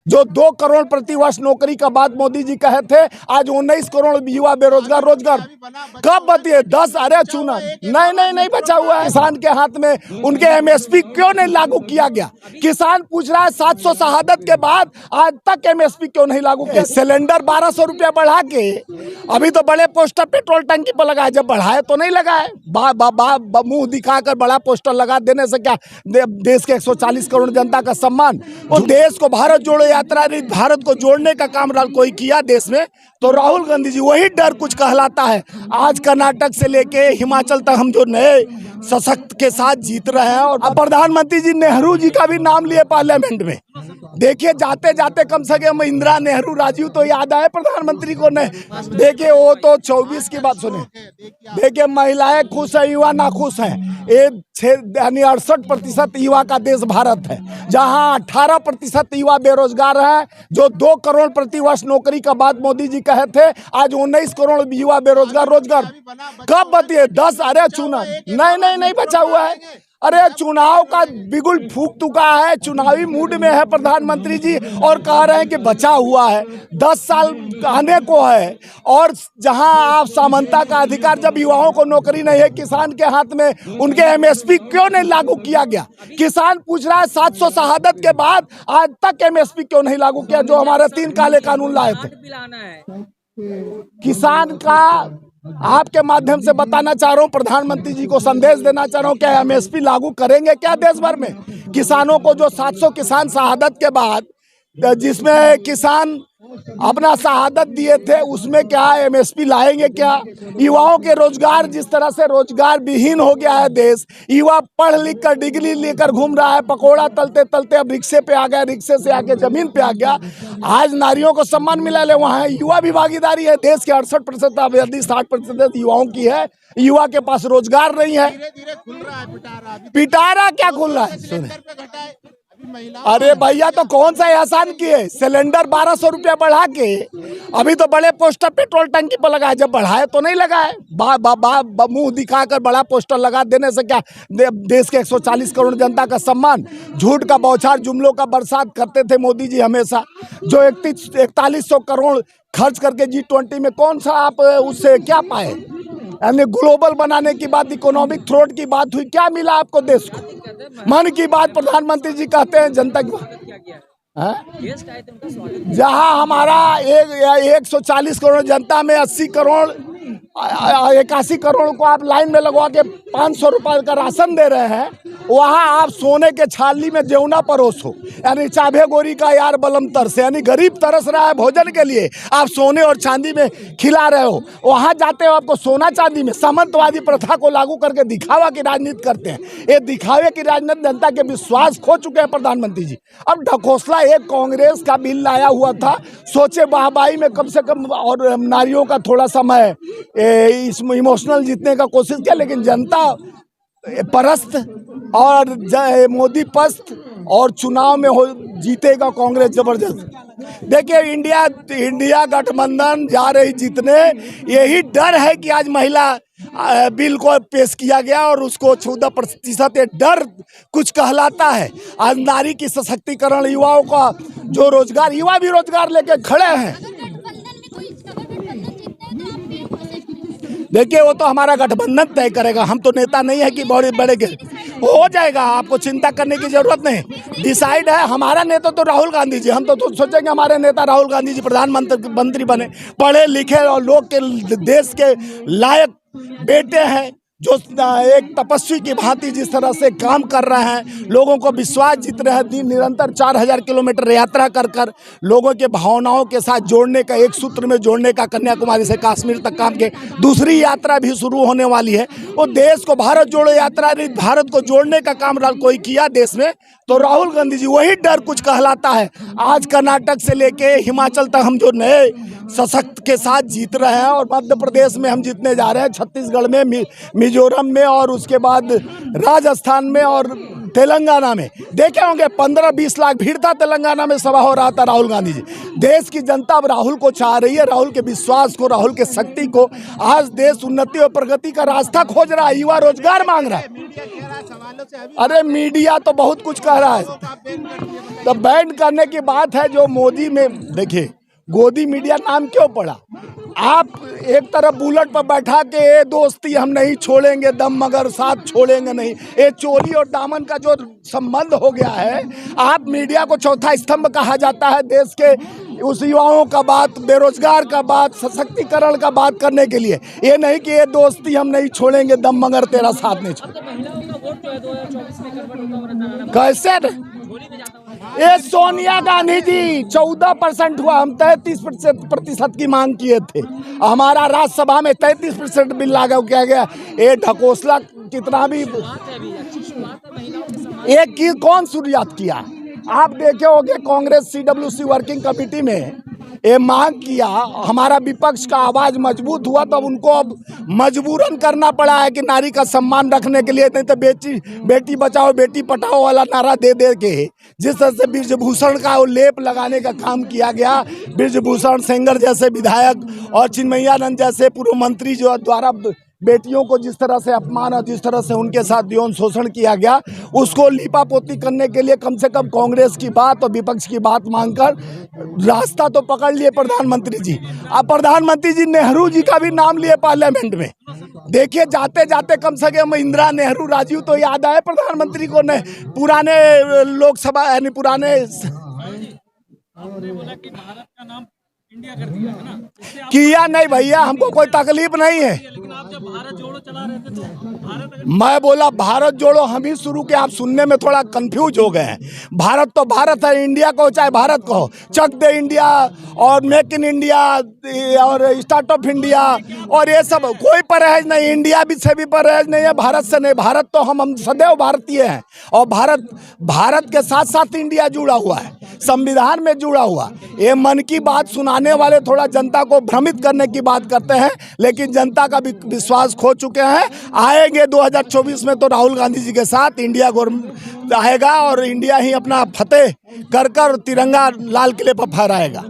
जो 2 करोड़ प्रतिवर्ष नौकरी का बात मोदी जी कहे थे, आज 19 करोड़ युवा बेरोजगार रोजगार कब बतिए 10 अरे चुना नहीं बचा हुआ है। किसान के हाथ में उनके एमएसपी क्यों नहीं लागू किया गया? किसान पूछ रहा है 700 शहादत के बाद आज तक एमएसपी क्यों नहीं लागू किया? सिलेंडर 1200 रुपया बढ़ा के अभी तो बड़े पोस्टर पेट्रोल टंकी पर लगाए, जब बढ़ाए तो नहीं लगाए। मुंह दिखाकर बड़ा पोस्टर लगा देने से क्या देश के 140 करोड़ जनता का सम्मान? वो देश को भारत जोड़ो यात्रा, भारत को जोड़ने का काम कोई किया देश में तो राहुल गांधी जी, वही डर कुछ कहलाता है। आज कर्नाटक से लेके हिमाचल तक हम जो नए सशक्त के साथ जीत रहे हैं, और प्रधानमंत्री जी नेहरू जी का भी नाम लिए पार्लियामेंट में। देखिए जाते जाते कम से कम इंदिरा, नेहरू, राजीव तो याद आए प्रधानमंत्री को नहीं। देखिए वो तो 24 की बात सुने। देखिए महिलाएं खुश है, युवा नाखुश हैं। ये 68% युवा का देश भारत है, जहां 18% युवा बेरोजगार है। जो 2 करोड़ प्रतिवर्ष नौकरी का बात मोदी जी कहे थे, आज 19 करोड़ युवा बेरोजगार रोजगार कब बतिए 10 अरे चुना नहीं बचा हुआ है। अरे चुनाव का बिगुल फूक चुका है, चुनावी मूड में है प्रधानमंत्री जी और कह रहे हैं कि बचा हुआ है। 10 साल आने को है, और जहां आप समानता का अधिकार, जब युवाओं को नौकरी नहीं है, किसान के हाथ में उनके एमएसपी क्यों नहीं लागू किया गया? किसान पूछ रहा है 700 शहादत के बाद आज तक एमएसपी क्यों नहीं लागू किया, जो हमारे 3 काले कानून लाए थे। किसान का आपके माध्यम से बताना चाह रहा हूँ, प्रधानमंत्री जी को संदेश देना चाह रहा हूँ, क्या एमएसपी लागू करेंगे क्या देश भर में? किसानों को जो 700 किसान शहादत के बाद, जिसमें किसान अपना शहादत दिए थे, उसमें क्या एमएसपी लाएंगे क्या? युवाओं के रोजगार, जिस तरह से रोजगार विहीन हो गया है देश, युवा पढ़ लिख कर डिग्री लेकर घूम रहा है, पकोड़ा तलते तलते अब रिक्शे पे आ गया, रिक्शे से आके जमीन पे आ गया। आज नारियों को सम्मान मिला ले, वहाँ युवा भी भागीदारी है। देश के 68% आबादी 60% युवाओं की है। युवा के पास रोजगार नहीं है। पिटारा क्या खुल रहा है? सुने, अरे भैया तो कौन सा एहसान किए? सिलेंडर 1200 रुपया बढ़ा के अभी तो बड़े पोस्टर पेट्रोल टंकी पर लगाए, जब बढ़ाए तो नहीं लगाए। मुंह दिखाकर बड़ा पोस्टर लगा देने से क्या देश के 140 करोड़ जनता का सम्मान? झूठ का बौछार, जुमलों का बरसात करते थे मोदी जी हमेशा। जो 4100 करोड़ खर्च करके G20 में कौन सा आप उससे क्या पाए? यानी ग्लोबल बनाने की बात, इकोनॉमिक थ्रोट की बात हुई, क्या मिला आपको देश को? मन की बात प्रधानमंत्री जी कहते हैं जनता की जहां हमारा 140 करोड़ जनता में 80 करोड़ 81 करोड़ को आप लाइन में लगवा के 500 रुपए का राशन दे रहे हैं, वहां आप सोने के छाली में जेवना परोसो, यानी चाभे गोरी का यार बलम तरस, यानी गरीब तरस रहा है भोजन के लिए, आप सोने और चांदी में खिला रहे हो। वहां जाते हो आपको सोना चांदी में, सामंतवादी प्रथा को लागू करके दिखावा की राजनीति करते हैं। ये दिखावे की राजनीति जनता के विश्वास खो चुके हैं प्रधानमंत्री जी। अब ढकोसला एक कांग्रेस का बिल लाया हुआ था, सोचे वाहवाही में कम से कम, और नारियों का थोड़ा समय इसमें इमोशनल जीतने का कोशिश किया, लेकिन जनता परस्त और मोदी पस्त, और चुनाव में जीतेगा कांग्रेस जबरदस्त। देखिए इंडिया गठबंधन जा रही जीतने। यही डर है कि आज महिला बिल को पेश किया गया और उसको 14% डर कुछ कहलाता है। आज नारी की सशक्तिकरण, युवाओं का जो रोजगार, युवा भी रोजगार लेके खड़े हैं। देखिए वो तो हमारा गठबंधन तय करेगा, हम तो नेता नहीं है कि बड़े बड़े हो जाएगा, आपको चिंता करने की जरूरत नहीं। डिसाइड है हमारा नेता तो राहुल गांधी जी। हम तो सोचेंगे हमारे नेता राहुल गांधी जी प्रधानमंत्री बने, पढ़े लिखे और लोग के देश के लायक बेटे हैं, जो एक तपस्वी की भांति जिस तरह से काम कर रहे हैं, लोगों को विश्वास जीत रहे हैं, निरंतर 4000 किलोमीटर यात्रा कर लोगों के भावनाओं के साथ जोड़ने का, एक सूत्र में जोड़ने का, कन्याकुमारी से कश्मीर तक काम के दूसरी यात्रा भी शुरू होने वाली है। वो देश को भारत जोड़ो यात्रा, भारत को जोड़ने का काम कोई किया देश में तो राहुल गांधी जी, वही डर कुछ कहलाता है। आज कर्नाटक से लेके हिमाचल तक हम जो नए सशक्त के साथ जीत रहे हैं। और मध्य प्रदेश में हम जीतने जा रहे हैं, छत्तीसगढ़ में, मिजोरम में, और उसके बाद राजस्थान में और तेलंगाना में। देखे होंगे 15-20 लाख भीड़ था तेलंगाना में, सभा हो रहा था राहुल गांधी जी। देश की जनता अब राहुल को चाह रही है, राहुल के विश्वास को, राहुल के शक्ति को। आज देश उन्नति और प्रगति का रास्ता खोज रहा है, युवा रोजगार मांग रहा है। अरे मीडिया तो बहुत कुछ कह रहा है, तो बैन करने की बात है। जो मोदी में देखिए, गोदी मीडिया नाम क्यों पड़ा? आप एक तरफ बुलेट पर बैठा के ये दोस्ती हम नहीं छोड़ेंगे दम मगर साथ छोड़ेंगे नहीं, ये चोरी और दामन का जो संबंध हो गया है। आप मीडिया को चौथा स्तंभ कहा जाता है देश के उस युवाओं का बात, बेरोजगार का बात, सशक्तिकरण का बात करने के लिए। ये नहीं कि ये दोस्ती हम नहीं छोड़ेंगे दम मगर तेरा साथ नहीं छोड़ेंगे। कैसे ये सोनिया गांधी जी 14% हुआ, हम 33% की मांग किए थे। हमारा राज्यसभा में 33% बिल लागू किया गया। ये ढकोसला कितना भी एक की कौन शुरुआत किया? आप देखे होंगे कांग्रेस CWC वर्किंग कमेटी में ये मांग किया, हमारा विपक्ष का आवाज मजबूत हुआ, तब उनको अब मजबूरन करना पड़ा है कि नारी का सम्मान रखने के लिए। नहीं तो बेटी बचाओ बेटी पढ़ाओ वाला नारा दे दे के जिस तरह से बृजभूषण का वो लेप लगाने का काम किया गया, बृजभूषण सेंगर जैसे विधायक और चिन्मयानंद जैसे पूर्व मंत्री जो द्वारा बेटियों को जिस तरह से अपमान और जिस तरह से उनके साथ यौन शोषण किया गया, उसको लीपापोती करने के लिए कम से कम कांग्रेस की बात और विपक्ष की बात मांगकर रास्ता तो पकड़ लिए प्रधानमंत्री जी। अब प्रधानमंत्री जी नेहरू जी का भी नाम लिए पार्लियामेंट में। देखिए जाते जाते कम से कम इंदिरा, नेहरू, राजीव तो याद आए प्रधानमंत्री को। ने पुराने लोकसभा यानी पुराने भारत का नाम इंडिया कर दिया है ना, किया नहीं भैया, हमको कोई तकलीफ नहीं है। लेकिन आप जब भारत जोड़ो चला रहे थे तो भारत मैं बोला भारत जोड़ो हम ही शुरू के, आप सुनने में थोड़ा कंफ्यूज हो गए हैं। भारत तो भारत है, इंडिया कहो चाहे भारत कहो, चक दे इंडिया और मेक इन इंडिया और स्टार्टअप इंडिया और ये सब कोई परहेज नहीं। इंडिया भी से भी परहेज नहीं है, भारत से नहीं। भारत तो हम सदैव भारतीय हैं और भारत के साथ साथ इंडिया जुड़ा हुआ है, संविधान में जुड़ा हुआ। ये मन की बात सुनाने वाले थोड़ा जनता को भ्रमित करने की बात करते हैं, लेकिन जनता का भी विश्वास खो चुके हैं। आएंगे 2024 में तो राहुल गांधी जी के साथ इंडिया गवर्नमेंट आएगा और इंडिया ही अपना फतेह कर तिरंगा लाल किले पर फहराएगा।